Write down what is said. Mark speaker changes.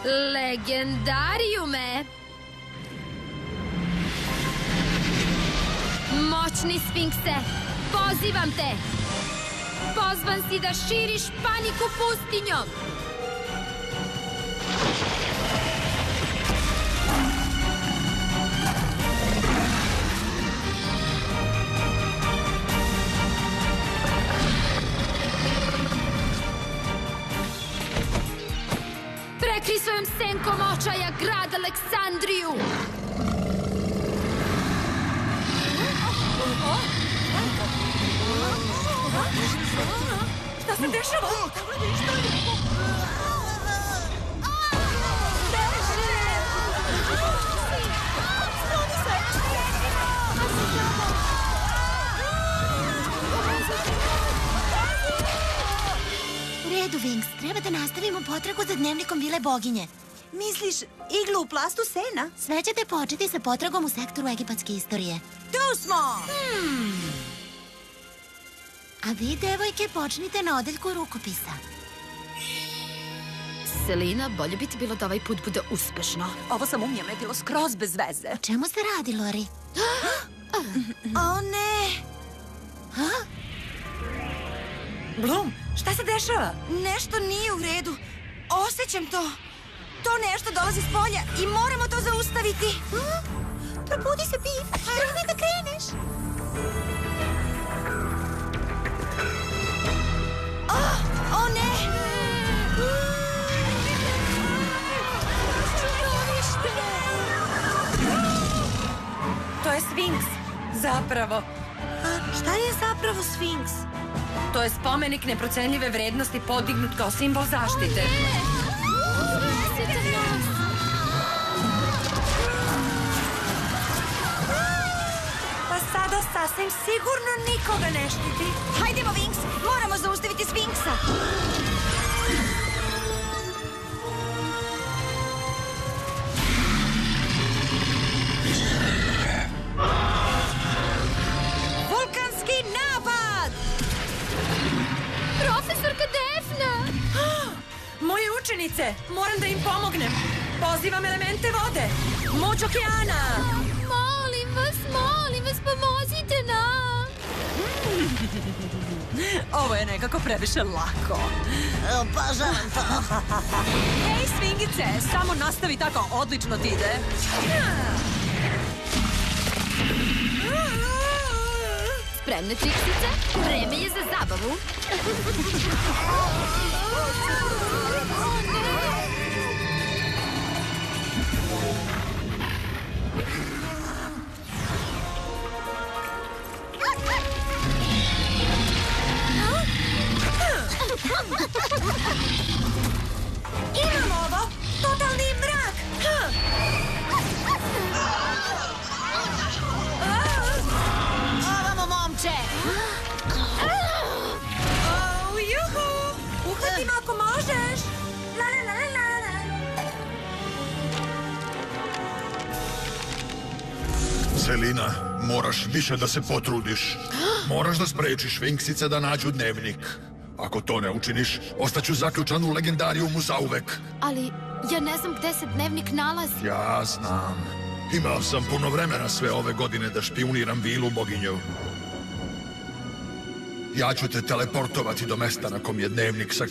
Speaker 1: Legendarijume! Moćni Sfinkse, pozivam te! Pozvan si da širiš paniku pustinjom! Prekri svojom senkom očaja grad Aleksandriju!
Speaker 2: Šta se dešava?
Speaker 3: U redu, Wings. Treba da nastavimo potragu za dnevnikom Vile Boginje.
Speaker 2: Misliš iglu u plastu sena?
Speaker 3: Sve ćete početi sa potragom u sektoru egipatske istorije.
Speaker 2: Tu smo!
Speaker 3: A vi, devojke, počnite na odeljku rukopisa.
Speaker 1: Selina, bolje bi ti bilo da ovaj put bude uspešno.
Speaker 2: Ovo sa mumijama je bilo skroz bez veze.
Speaker 3: O čemu se radi, Lori?
Speaker 2: O ne! Blum, šta se dešava? Nešto nije u redu. Osjećam to. To nešto dolazi s polja i moramo to zaustaviti. Probudi se, Pip. Trebaj da kreneš. O ne! To je Sfinks. Zapravo. Šta je zapravo Sfinks? To je spomenik neprocenljive vrednosti podignut kao simbol zaštite. Pa sada sasvim sigurno nikoga ne štiti. Hajdemo, Wings! Moramo zaustaviti Sfinksa! Vulkanski napad!
Speaker 1: Profesorka Defna!
Speaker 2: Moje učenice! Moram da im pomognem! Pozivam elemente vode! Moć okeana!
Speaker 1: Molim vas, pomozite nam!
Speaker 2: Ovo je nekako previše lako.
Speaker 3: Obožavam to.
Speaker 2: Ej, Sfingice, samo nastavi tako, odlično ti ide.
Speaker 1: Spremne, Triksice? Vreme je za zabavu.
Speaker 2: Imamo ovo! Totalni mrak!
Speaker 3: Ovamo, momče!
Speaker 2: Juhu! Uhvati me ako možeš! La la la la la!
Speaker 4: Selina, moraš više da se potrudiš. Moraš da sprečiš Sfinksice da nađu dnevnik. Ako to ne učiniš, ostaću zaključan u legendarijumu zauvek.
Speaker 1: Ali ja ne znam gde se dnevnik nalazi.
Speaker 4: Ja znam. Imao sam puno vremena sve ove godine da špijuniram Vilu Boginju. Ja ću te teleportovati do mesta na kom je dnevnik sakriven.